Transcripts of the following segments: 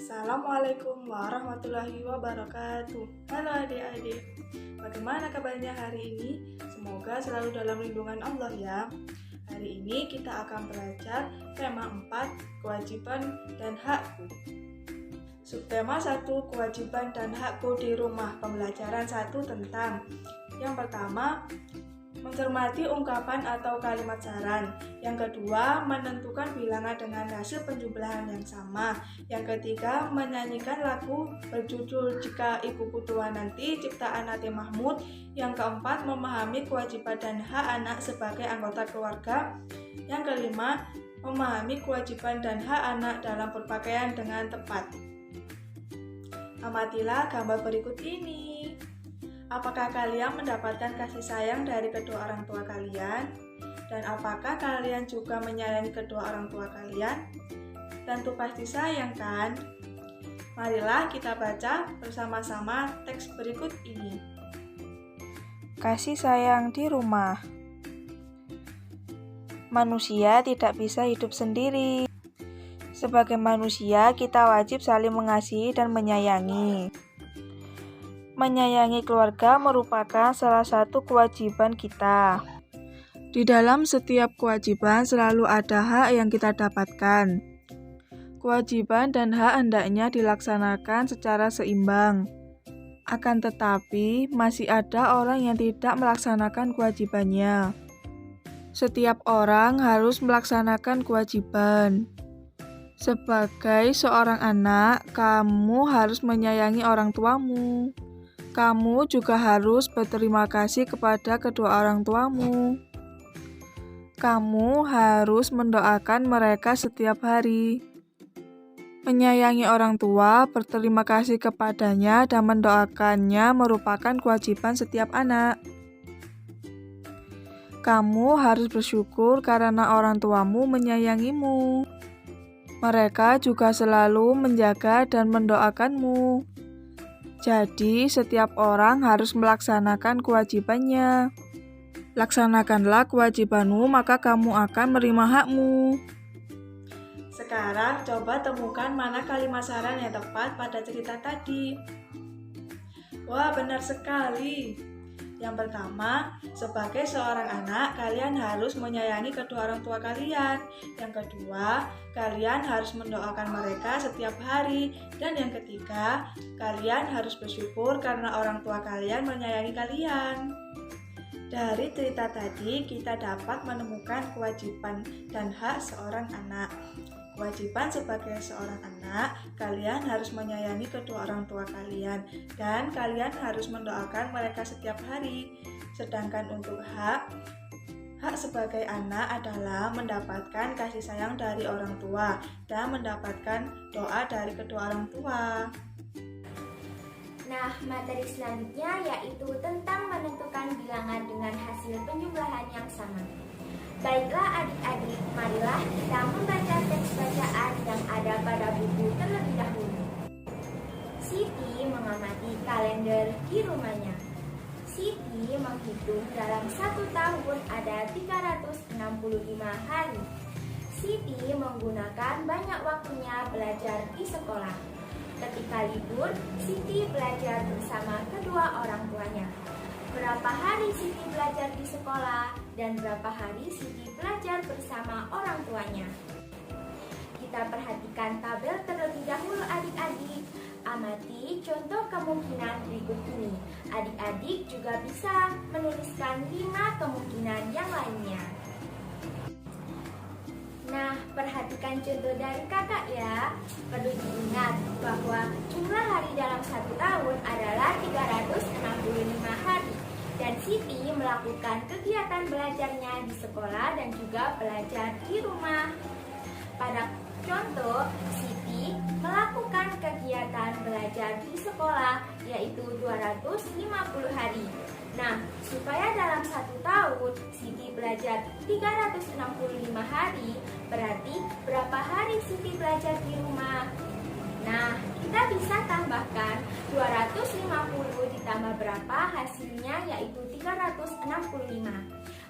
Assalamualaikum warahmatullahi wabarakatuh. Halo adik-adik, bagaimana kabarnya hari ini? Semoga selalu dalam lindungan Allah ya. Hari ini kita akan belajar tema 4, kewajiban dan hakku. Subtema 1, kewajiban dan hakku di rumah. Pembelajaran 1 tentang yang pertama, mencermati ungkapan atau kalimat saran. Yang kedua, menentukan bilangan dengan hasil penjumlahan yang sama. Yang ketiga, menyanyikan lagu berjudul Jika Ibuku Tua Nanti ciptaan Ati Mahmud. Yang keempat, memahami kewajiban dan hak anak sebagai anggota keluarga. Yang kelima, memahami kewajiban dan hak anak dalam berpakaian dengan tepat. Amatilah gambar berikut ini. Apakah kalian mendapatkan kasih sayang dari kedua orang tua kalian? Dan apakah kalian juga menyayangi kedua orang tua kalian? Tentu pasti sayang kan? Marilah kita baca bersama-sama teks berikut ini. Kasih sayang di rumah. Manusia tidak bisa hidup sendiri. Sebagai manusia, kita wajib saling mengasihi dan menyayangi. Menyayangi keluarga merupakan salah satu kewajiban kita. Di dalam setiap kewajiban selalu ada hak yang kita dapatkan. Kewajiban dan hak hendaknya dilaksanakan secara seimbang. Akan tetapi, masih ada orang yang tidak melaksanakan kewajibannya. Setiap orang harus melaksanakan kewajiban. Sebagai seorang anak, kamu harus menyayangi orang tuamu. Kamu juga harus berterima kasih kepada kedua orang tuamu. Kamu harus mendoakan mereka setiap hari. Menyayangi orang tua, berterima kasih kepadanya, dan mendoakannya merupakan kewajiban setiap anak. Kamu harus bersyukur karena orang tuamu menyayangimu. Mereka juga selalu menjaga dan mendoakanmu. Jadi, setiap orang harus melaksanakan kewajibannya. Laksanakanlah kewajibanmu, maka kamu akan menerima hakmu. Sekarang, coba temukan mana kalimat saran yang tepat pada cerita tadi. Wah, benar sekali. Yang pertama, sebagai seorang anak, kalian harus menyayangi kedua orang tua kalian. Yang kedua, kalian harus mendoakan mereka setiap hari. Dan yang ketiga, kalian harus bersyukur karena orang tua kalian menyayangi kalian. Dari cerita tadi, kita dapat menemukan kewajiban dan hak seorang anak. Kewajiban sebagai seorang anak, kalian harus menyayangi kedua orang tua kalian dan kalian harus mendoakan mereka setiap hari. Sedangkan untuk hak sebagai anak adalah mendapatkan kasih sayang dari orang tua dan mendapatkan doa dari kedua orang tua. Nah, materi selanjutnya yaitu tentang menentukan bilangan dengan hasil penjumlahan yang sama. Baiklah adik-adik, marilah kita membaca teks bacaan yang ada pada buku terlebih dahulu. Siti mengamati kalender di rumahnya. Siti menghitung dalam 1 tahun ada 365 hari. Siti menggunakan banyak waktunya belajar di sekolah. Ketika libur, Siti belajar bersama kedua orang tuanya. Berapa hari Siti belajar di sekolah dan berapa hari Siti belajar bersama orang tuanya. Kita perhatikan tabel terlebih dahulu adik-adik. Amati contoh kemungkinan berikut ini. Adik-adik juga bisa menuliskan 5 kemungkinan yang lainnya. Nah, perhatikan contoh dari kakak ya. Perlu diingat bahwa jumlah hari dalam 1 tahun adalah 365 hari. Dan Siti melakukan kegiatan belajarnya di sekolah dan juga belajar di rumah. Pada contoh, Siti melakukan kegiatan belajar di sekolah yaitu 250 hari. Nah, supaya dalam 1 tahun Siti belajar 365 hari, berarti berapa hari Siti belajar di rumah? Nah, kita bisa tambahkan 250 ditambah berapa hasilnya yaitu 365.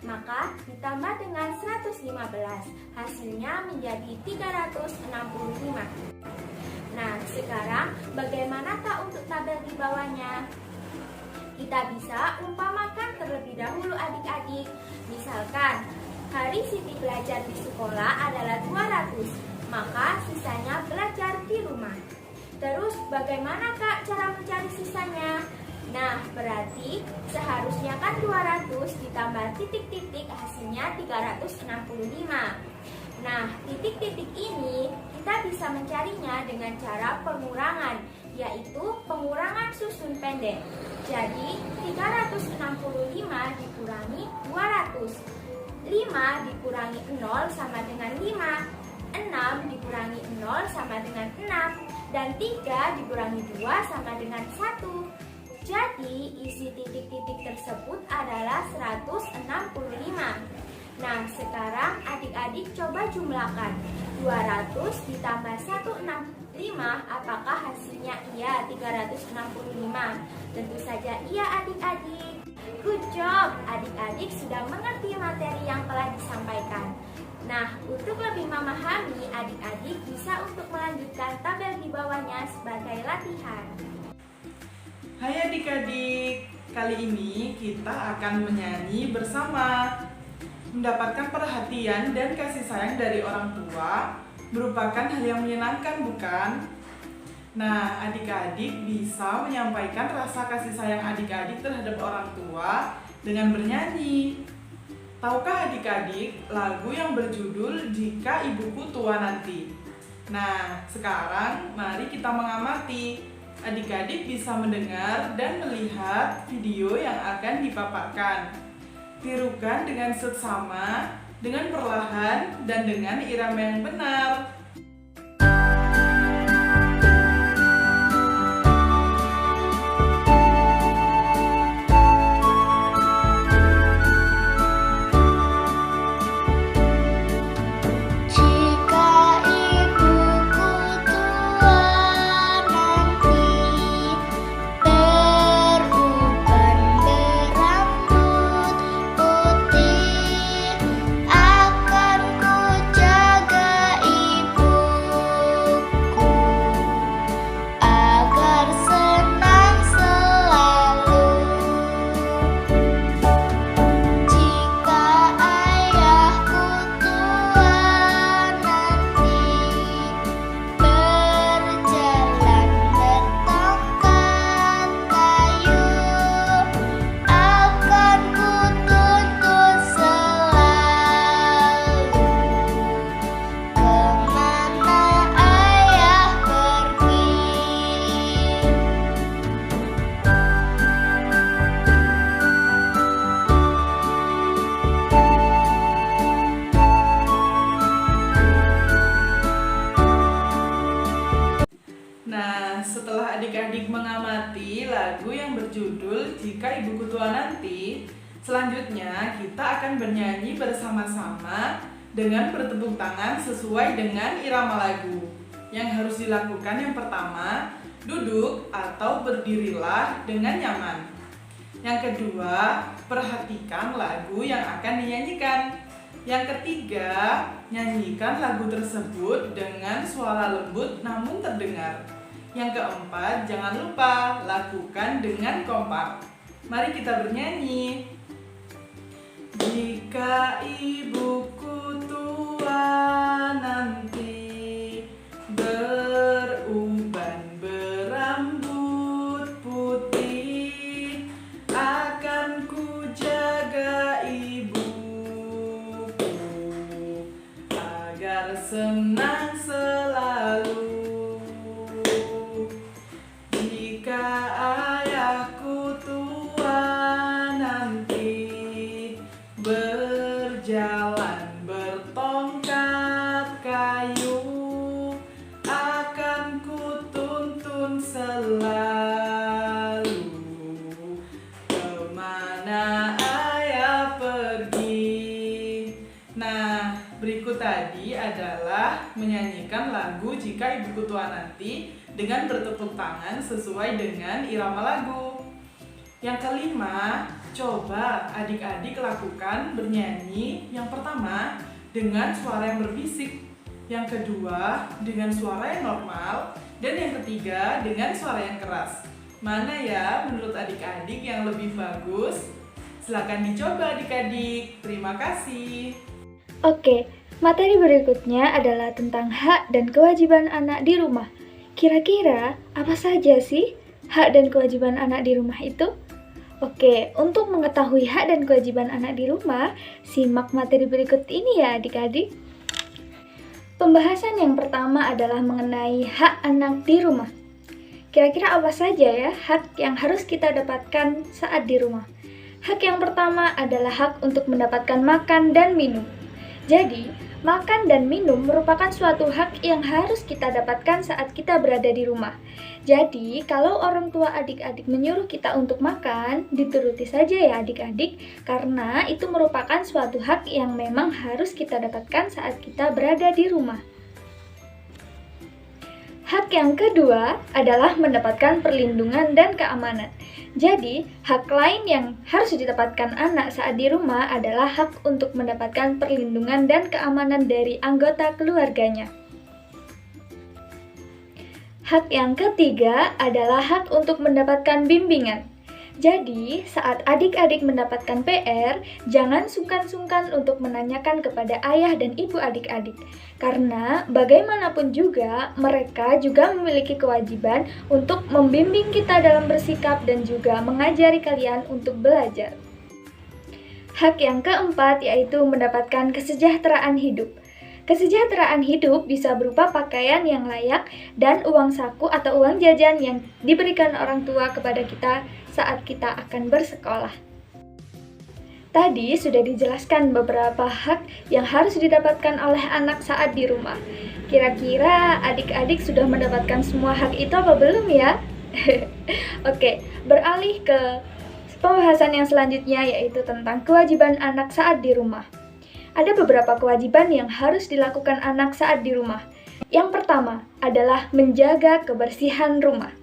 Maka ditambah dengan 115, hasilnya menjadi 365. Nah, sekarang bagaimanakah untuk tabel di bawahnya? Kita bisa umpamakan terlebih dahulu adik-adik. Misalkan, hari Siti belajar di sekolah adalah 200, maka sisanya belajar di rumah. Terus bagaimana Kak cara mencari sisanya? Nah, berarti seharusnya kan 200 ditambah titik-titik hasilnya 365. Nah, titik-titik ini kita bisa mencarinya dengan cara pengurangan, yaitu pengurangan susun pendek. Jadi, 365 dikurangi 200. 5 dikurangi 0 sama dengan 5. 6 dikurangi 0 sama dengan 6. Dan 3 dikurangi 2 sama dengan 1. Jadi, isi titik-titik tersebut adalah 165. Nah, sekarang adik-adik coba jumlahkan. 200 ditambah 165, apakah hasilnya iya 365? Tentu saja iya adik-adik. Good job, adik-adik sudah mengerti materi yang telah disampaikan. Nah, untuk lebih memahami, adik-adik bisa untuk melanjutkan tabel di bawahnya sebagai latihan. Hai adik-adik, kali ini kita akan menyanyi bersama. Mendapatkan perhatian dan kasih sayang dari orang tua merupakan hal yang menyenangkan, bukan? Nah, adik-adik bisa menyampaikan rasa kasih sayang adik-adik terhadap orang tua dengan bernyanyi. Tahukah adik-adik lagu yang berjudul Jika Ibuku Tua Nanti? Nah, sekarang mari kita mengamati. Adik-adik bisa mendengar dan melihat video yang akan dipaparkan. Tirukan dengan seksama, dengan perlahan, dan dengan irama yang benar. Nah, setelah adik-adik mengamati lagu yang berjudul Jika Ibuku Tua Nanti, selanjutnya kita akan bernyanyi bersama-sama dengan bertepuk tangan sesuai dengan irama lagu. Yang harus dilakukan yang pertama, duduk atau berdirilah dengan nyaman. Yang kedua, perhatikan lagu yang akan dinyanyikan. Yang ketiga, nyanyikan lagu tersebut dengan suara lembut namun terdengar. Yang keempat, jangan lupa lakukan dengan kompak. Mari kita bernyanyi. Jika ibuku tua nanti, beruban berambut putih, akan ku jaga ibuku agar senang selalu. Jika ayahku tua nanti, berjalan bertongkat kayu, akan ku tuntun selalu kemana ayah pergi. Nah, berikut tadi adalah menyanyikan lagu Jika Ibuku Tua Nanti dengan bertepuk tangan sesuai dengan irama lagu. Yang kelima, coba adik-adik lakukan bernyanyi yang pertama dengan suara yang berbisik. yang kedua dengan suara yang normal, dan yang ketiga dengan suara yang keras. Mana ya menurut adik-adik yang lebih bagus? Silakan dicoba adik-adik. Terima kasih. Oke, materi berikutnya adalah tentang hak dan kewajiban anak di rumah. Kira-kira apa saja sih hak dan kewajiban anak di rumah itu? Oke, untuk mengetahui hak dan kewajiban anak di rumah, simak materi berikut ini ya adik-adik. Pembahasan yang pertama adalah mengenai hak anak di rumah. Kira-kira apa saja ya hak yang harus kita dapatkan saat di rumah? Hak yang pertama adalah hak untuk mendapatkan makan dan minum. Jadi, makan dan minum merupakan suatu hak yang harus kita dapatkan saat kita berada di rumah. Jadi, kalau orang tua adik-adik menyuruh kita untuk makan, dituruti saja ya adik-adik, karena itu merupakan suatu hak yang memang harus kita dapatkan saat kita berada di rumah. Hak yang kedua adalah mendapatkan perlindungan dan keamanan. Jadi, hak lain yang harus didapatkan anak saat di rumah adalah hak untuk mendapatkan perlindungan dan keamanan dari anggota keluarganya. Hak yang ketiga adalah hak untuk mendapatkan bimbingan. Jadi, saat adik-adik mendapatkan PR, jangan sungkan-sungkan untuk menanyakan kepada ayah dan ibu adik-adik. Karena bagaimanapun juga, mereka juga memiliki kewajiban untuk membimbing kita dalam bersikap dan juga mengajari kalian untuk belajar. Hak yang keempat yaitu mendapatkan kesejahteraan hidup. Kesejahteraan hidup bisa berupa pakaian yang layak dan uang saku atau uang jajan yang diberikan orang tua kepada kita saat kita akan bersekolah. Tadi sudah dijelaskan beberapa hak yang harus didapatkan oleh anak saat di rumah. Kira-kira adik-adik sudah mendapatkan semua hak itu apa belum ya? Oke, beralih ke pembahasan yang selanjutnya yaitu tentang kewajiban anak saat di rumah. Ada beberapa kewajiban yang harus dilakukan anak saat di rumah. Yang pertama adalah menjaga kebersihan rumah.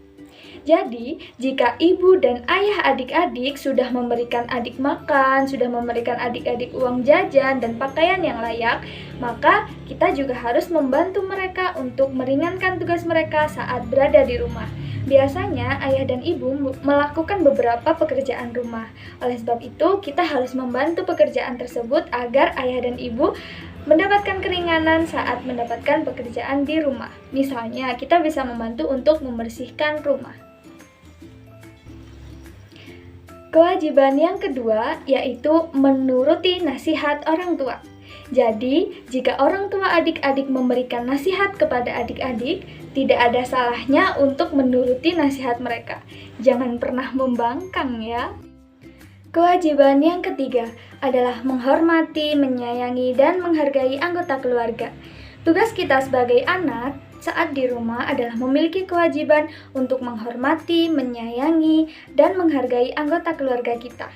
Jadi, jika ibu dan ayah adik-adik sudah memberikan adik makan, sudah memberikan adik-adik uang jajan dan pakaian yang layak, maka kita juga harus membantu mereka untuk meringankan tugas mereka saat berada di rumah. Biasanya, ayah dan ibu melakukan beberapa pekerjaan rumah. Oleh sebab itu, kita harus membantu pekerjaan tersebut agar ayah dan ibu mendapatkan keringanan saat mendapatkan pekerjaan di rumah. Misalnya, kita bisa membantu untuk membersihkan rumah. Kewajiban yang kedua yaitu menuruti nasihat orang tua. Jadi, jika orang tua adik-adik memberikan nasihat kepada adik-adik, tidak ada salahnya untuk menuruti nasihat mereka. Jangan pernah membangkang ya. Kewajiban yang ketiga adalah menghormati, menyayangi, dan menghargai anggota keluarga. Tugas kita sebagai anak saat di rumah adalah memiliki kewajiban untuk menghormati, menyayangi, dan menghargai anggota keluarga kita.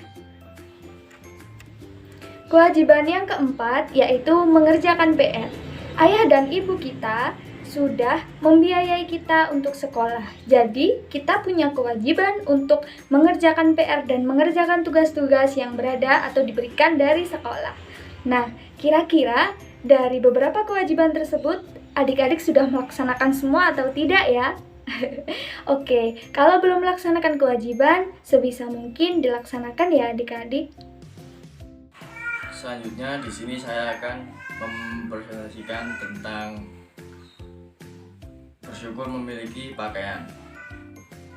Kewajiban yang keempat yaitu mengerjakan PR. Ayah dan ibu kita sudah membiayai kita untuk sekolah. Jadi, kita punya kewajiban untuk mengerjakan PR dan mengerjakan tugas-tugas yang berada atau diberikan dari sekolah. Nah, kira-kira dari beberapa kewajiban tersebut, adik-adik sudah melaksanakan semua atau tidak ya? Oke, kalau belum melaksanakan kewajiban, sebisa mungkin dilaksanakan ya adik-adik. Selanjutnya di sini saya akan mempresentasikan tentang bersyukur memiliki pakaian.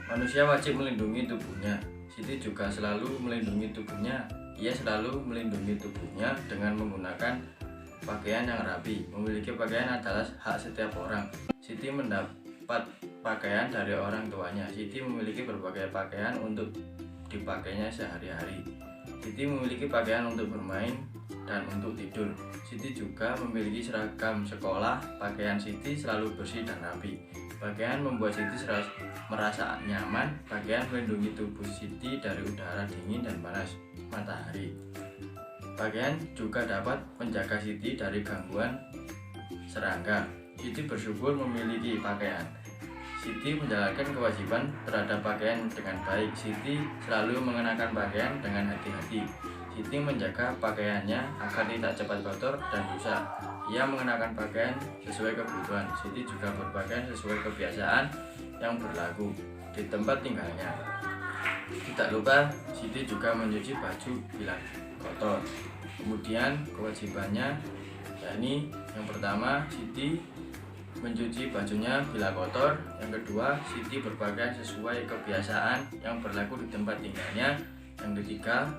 Manusia wajib melindungi tubuhnya. Siti juga selalu melindungi tubuhnya. Ia selalu melindungi tubuhnya dengan menggunakan pakaian yang rapi. Memiliki pakaian adalah hak setiap orang. Siti mendapat pakaian dari orang tuanya. Siti memiliki berbagai pakaian untuk dipakainya sehari-hari. Siti memiliki pakaian untuk bermain dan untuk tidur. Siti juga memiliki seragam sekolah. Pakaian Siti selalu bersih dan rapi. Pakaian membuat Siti merasa nyaman. Pakaian melindungi tubuh Siti dari udara dingin dan panas matahari. Pakaian juga dapat menjaga Siti dari gangguan serangga. Siti bersyukur memiliki pakaian. Siti menjalankan kewajiban terhadap pakaian dengan baik. Siti selalu mengenakan pakaian dengan hati-hati. Siti menjaga pakaiannya agar tidak cepat kotor dan rusak. ia mengenakan pakaian sesuai kebutuhan. Siti juga berpakaian sesuai kebiasaan yang berlaku di tempat tinggalnya. Tidak lupa, Siti juga mencuci baju bila kotor. Kemudian kewajibannya yakni yang pertama, Siti mencuci bajunya bila kotor. Yang kedua, Siti berpakaian sesuai kebiasaan yang berlaku di tempat tinggalnya. Yang ketiga,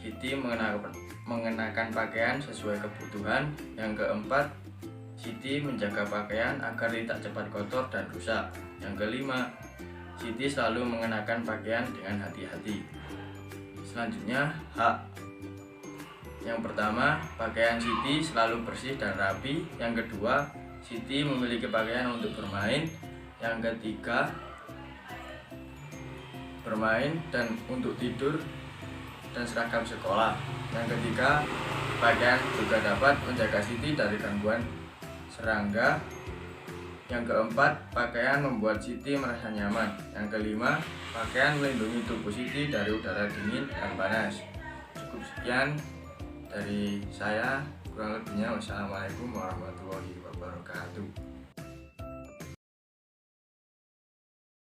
Siti mengenakan pakaian sesuai kebutuhan. Yang keempat, Siti menjaga pakaian agar tidak cepat kotor dan rusak. Yang kelima, Siti selalu mengenakan pakaian dengan hati-hati. Selanjutnya, hak. Yang pertama, pakaian Siti selalu bersih dan rapi. Yang kedua, Siti memiliki pakaian untuk bermain. Yang ketiga, bermain dan untuk tidur dan seragam sekolah. Yang ketiga, pakaian juga dapat menjaga Siti dari gangguan serangga. Yang keempat, pakaian membuat Siti merasa nyaman. Yang kelima, pakaian melindungi tubuh Siti dari udara dingin dan panas. Cukup sekian dari saya, kurang lebihnya wassalamualaikum warahmatullahi wabarakatuh.